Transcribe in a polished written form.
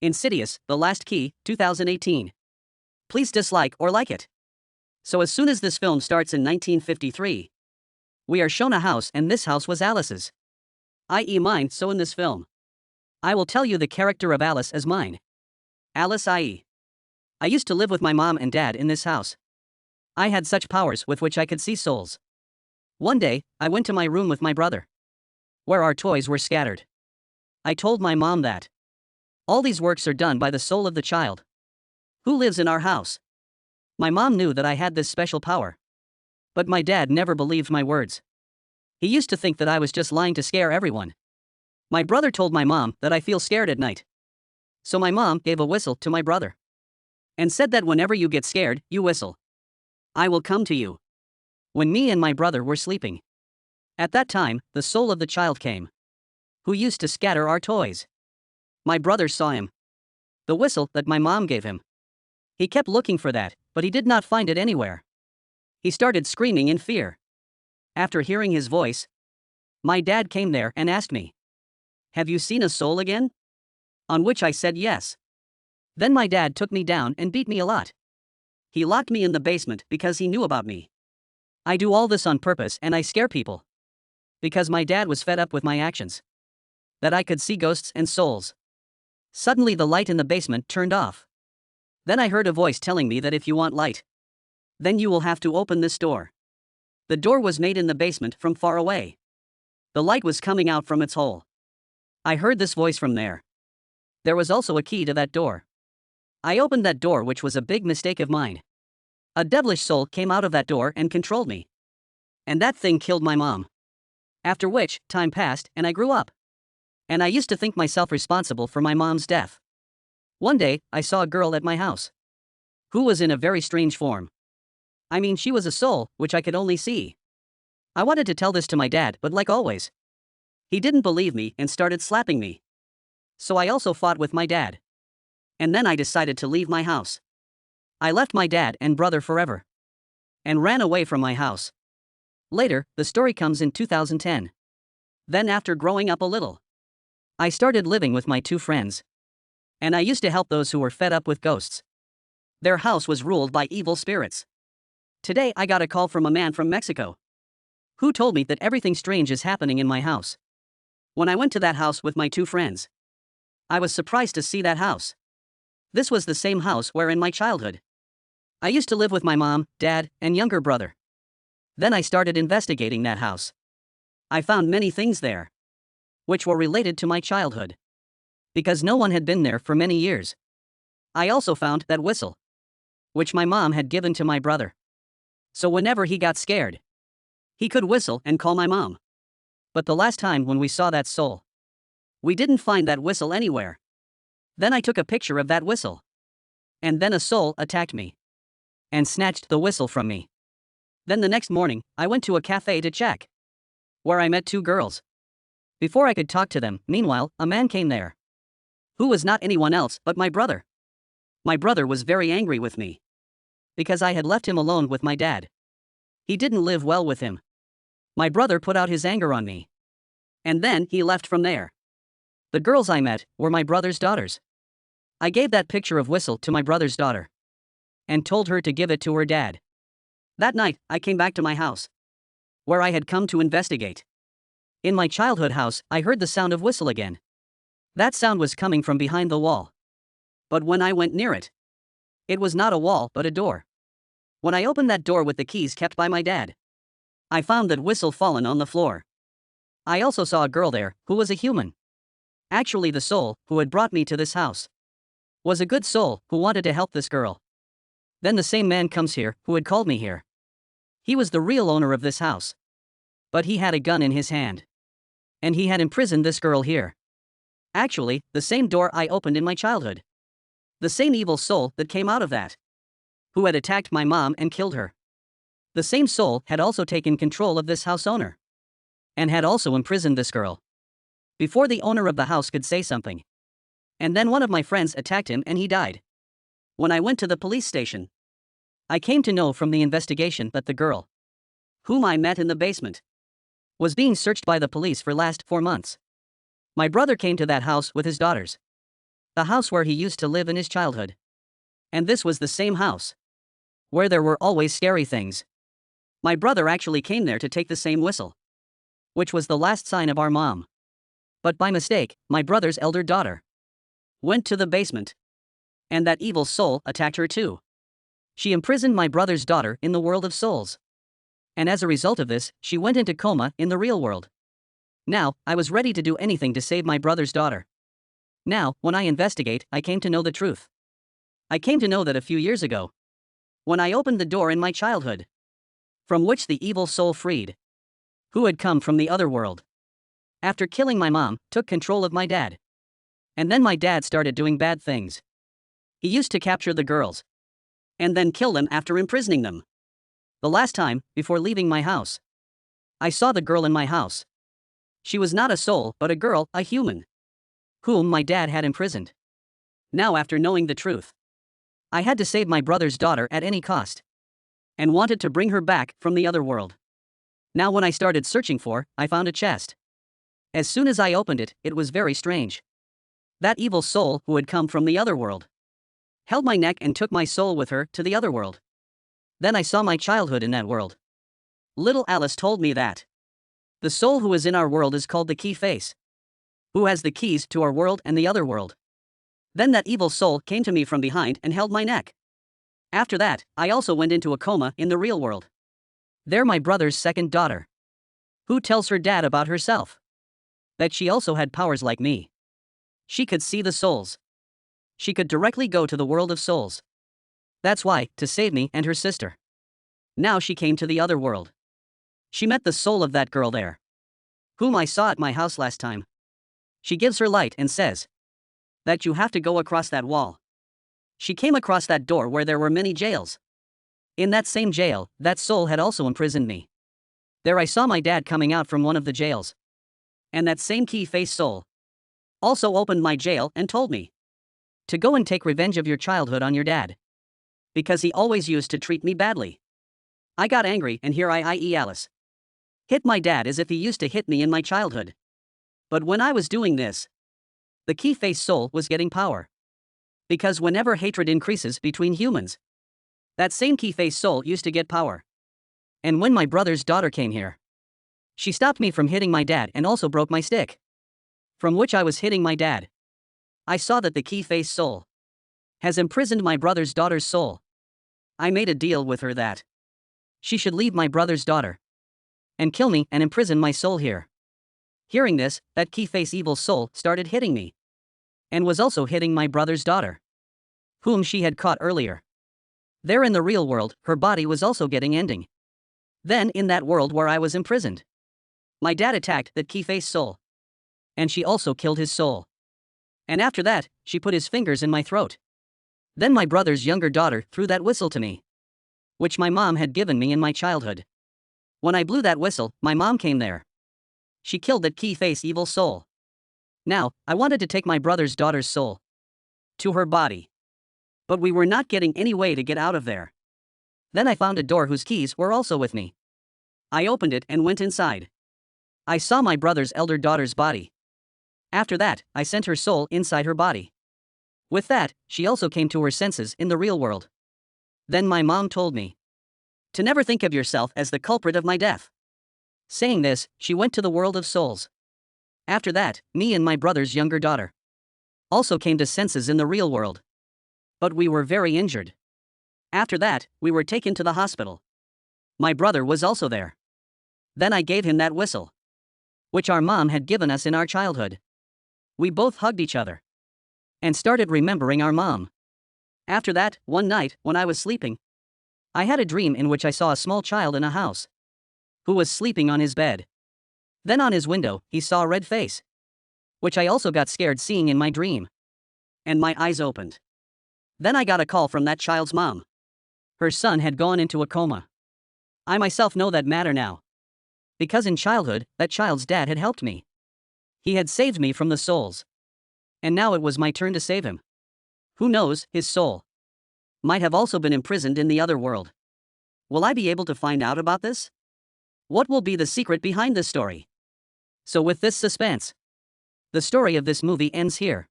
Insidious, The Last Key, 2018. Please dislike or like it. So as soon as this film starts in 1953, we are shown a house, and this house was Alice's, i.e. mine. So in this film, I will tell you the character of Alice as mine. Alice, i.e. I used to live with my mom and dad in this house. I had such powers with which I could see souls. One day, I went to my room with my brother, where our toys were scattered. I told my mom that all these works are done by the soul of the child who lives in our house. My mom knew that I had this special power, but my dad never believed my words. He used to think that I was just lying to scare everyone. My brother told my mom that I feel scared at night. So my mom gave a whistle to my brother and said that whenever you get scared, you whistle. I will come to you. When me and my brother were sleeping, at that time, the soul of the child came, who used to scatter our toys. My brother saw him, the whistle that my mom gave him. He kept looking for that, but he did not find it anywhere. He started screaming in fear. After hearing his voice, my dad came there and asked me, "Have you seen a soul again?" On which I said yes. Then my dad took me down and beat me a lot. He locked me in the basement because he knew about me. I do all this on purpose, and I scare people, because my dad was fed up with my actions, that I could see ghosts and souls. Suddenly the light in the basement turned off. Then I heard a voice telling me that if you want light, then you will have to open this door. The door was made in the basement from far away. The light was coming out from its hole. I heard this voice from there. There was also a key to that door. I opened that door, which was a big mistake of mine. A devilish soul came out of that door and controlled me. And that thing killed my mom. After which, time passed and I grew up. And I used to think myself responsible for my mom's death. One day, I saw a girl at my house, who was in a very strange form. I mean, she was a soul, which I could only see. I wanted to tell this to my dad, but like always, he didn't believe me and started slapping me. So I also fought with my dad. And then I decided to leave my house. I left my dad and brother forever and ran away from my house. Later, the story comes in 2010. Then after growing up a little, I started living with my two friends. And I used to help those who were fed up with ghosts. Their house was ruled by evil spirits. Today I got a call from a man from Mexico, who told me that everything strange is happening in my house. When I went to that house with my two friends, I was surprised to see that house. This was the same house where in my childhood, I used to live with my mom, dad, and younger brother. Then I started investigating that house. I found many things there, which were related to my childhood, because no one had been there for many years. I also found that whistle, which my mom had given to my brother. So whenever he got scared, he could whistle and call my mom. But the last time when we saw that soul, we didn't find that whistle anywhere. Then I took a picture of that whistle. And then a soul attacked me and snatched the whistle from me. Then the next morning, I went to a cafe to check, where I met two girls. Before I could talk to them, meanwhile, a man came there, who was not anyone else but my brother. My brother was very angry with me, because I had left him alone with my dad. He didn't live well with him. My brother put out his anger on me, and then he left from there. The girls I met were my brother's daughters. I gave that picture of whistle to my brother's daughter and told her to give it to her dad. That night, I came back to my house, where I had come to investigate. In my childhood house, I heard the sound of whistle again. That sound was coming from behind the wall. But when I went near it, it was not a wall but a door. When I opened that door with the keys kept by my dad, I found that whistle fallen on the floor. I also saw a girl there, who was a human. Actually, the soul who had brought me to this house was a good soul who wanted to help this girl. Then the same man comes here who had called me here. He was the real owner of this house, but he had a gun in his hand, and he had imprisoned this girl here. Actually, the same door I opened in my childhood. The same evil soul that came out of that, who had attacked my mom and killed her. The same soul had also taken control of this house owner, and had also imprisoned this girl, before the owner of the house could say something. And then one of my friends attacked him and he died. When I went to the police station, I came to know from the investigation that the girl, whom I met in the basement, was being searched by the police for last 4 months. My brother came to that house with his daughters. The house where he used to live in his childhood. And this was the same house. Where there were always scary things. My brother actually came there to take the same whistle. Which was the last sign of our mom. But by mistake, my brother's elder daughter went to the basement. And that evil soul attacked her too. She imprisoned my brother's daughter in the world of souls. And as a result of this, she went into coma in the real world. Now, I was ready to do anything to save my brother's daughter. Now, when I investigate, I came to know the truth. I came to know that a few years ago, when I opened the door in my childhood, from which the evil soul freed, who had come from the other world, after killing my mom, took control of my dad. And then my dad started doing bad things. He used to capture the girls, and then kill them after imprisoning them. The last time, before leaving my house, I saw the girl in my house. She was not a soul, but a girl, a human, whom my dad had imprisoned. Now, after knowing the truth, I had to save my brother's daughter at any cost, and wanted to bring her back from the other world. Now, when I started searching I found a chest. As soon as I opened it, it was very strange. That evil soul who had come from the other world held my neck and took my soul with her to the other world. Then I saw my childhood in that world. Little Alice told me that the soul who is in our world is called the key face, who has the keys to our world and the other world. Then that evil soul came to me from behind and held my neck. After that, I also went into a coma in the real world. There my brother's second daughter, who tells her dad about herself, that she also had powers like me. She could see the souls. She could directly go to the world of souls. That's why, to save me and her sister. Now she came to the other world. She met the soul of that girl there, whom I saw at my house last time. She gives her light and says that you have to go across that wall. She came across that door where there were many jails. In that same jail, that soul had also imprisoned me. There I saw my dad coming out from one of the jails. And that same key-faced soul also opened my jail and told me to go and take revenge of your childhood on your dad, because he always used to treat me badly. I got angry, and here I, Alice, hit my dad as if he used to hit me in my childhood. But when I was doing this, the key-faced soul was getting power. Because whenever hatred increases between humans, that same key-faced soul used to get power. And when my brother's daughter came here, she stopped me from hitting my dad and also broke my stick, from which I was hitting my dad. I saw that the key-faced soul has imprisoned my brother's daughter's soul. I made a deal with her that she should leave my brother's daughter and kill me and imprison my soul here. Hearing this, that key-faced evil soul started hitting me, and was also hitting my brother's daughter, whom she had caught earlier. There in the real world, her body was also getting ending. Then in that world where I was imprisoned, my dad attacked that key-faced soul, and she also killed his soul. And after that, she put his fingers in my throat. Then my brother's younger daughter threw that whistle to me, which my mom had given me in my childhood. When I blew that whistle, my mom came there. She killed that key-faced evil soul. Now, I wanted to take my brother's daughter's soul to her body, but we were not getting any way to get out of there. Then I found a door whose keys were also with me. I opened it and went inside. I saw my brother's elder daughter's body. After that, I sent her soul inside her body. With that, she also came to her senses in the real world. Then my mom told me to never think of yourself as the culprit of my death. Saying this, she went to the world of souls. After that, me and my brother's younger daughter also came to senses in the real world. But we were very injured. After that, we were taken to the hospital. My brother was also there. Then I gave him that whistle, which our mom had given us in our childhood. We both hugged each other and started remembering our mom. After that, one night, when I was sleeping, I had a dream in which I saw a small child in a house who was sleeping on his bed. Then on his window, he saw a red face, which I also got scared seeing in my dream. And my eyes opened. Then I got a call from that child's mom. Her son had gone into a coma. I myself know that matter now, because in childhood, that child's dad had helped me. He had saved me from the souls. And now it was my turn to save him. Who knows, his soul might have also been imprisoned in the other world. Will I be able to find out about this? What will be the secret behind this story? So with this suspense, the story of this movie ends here.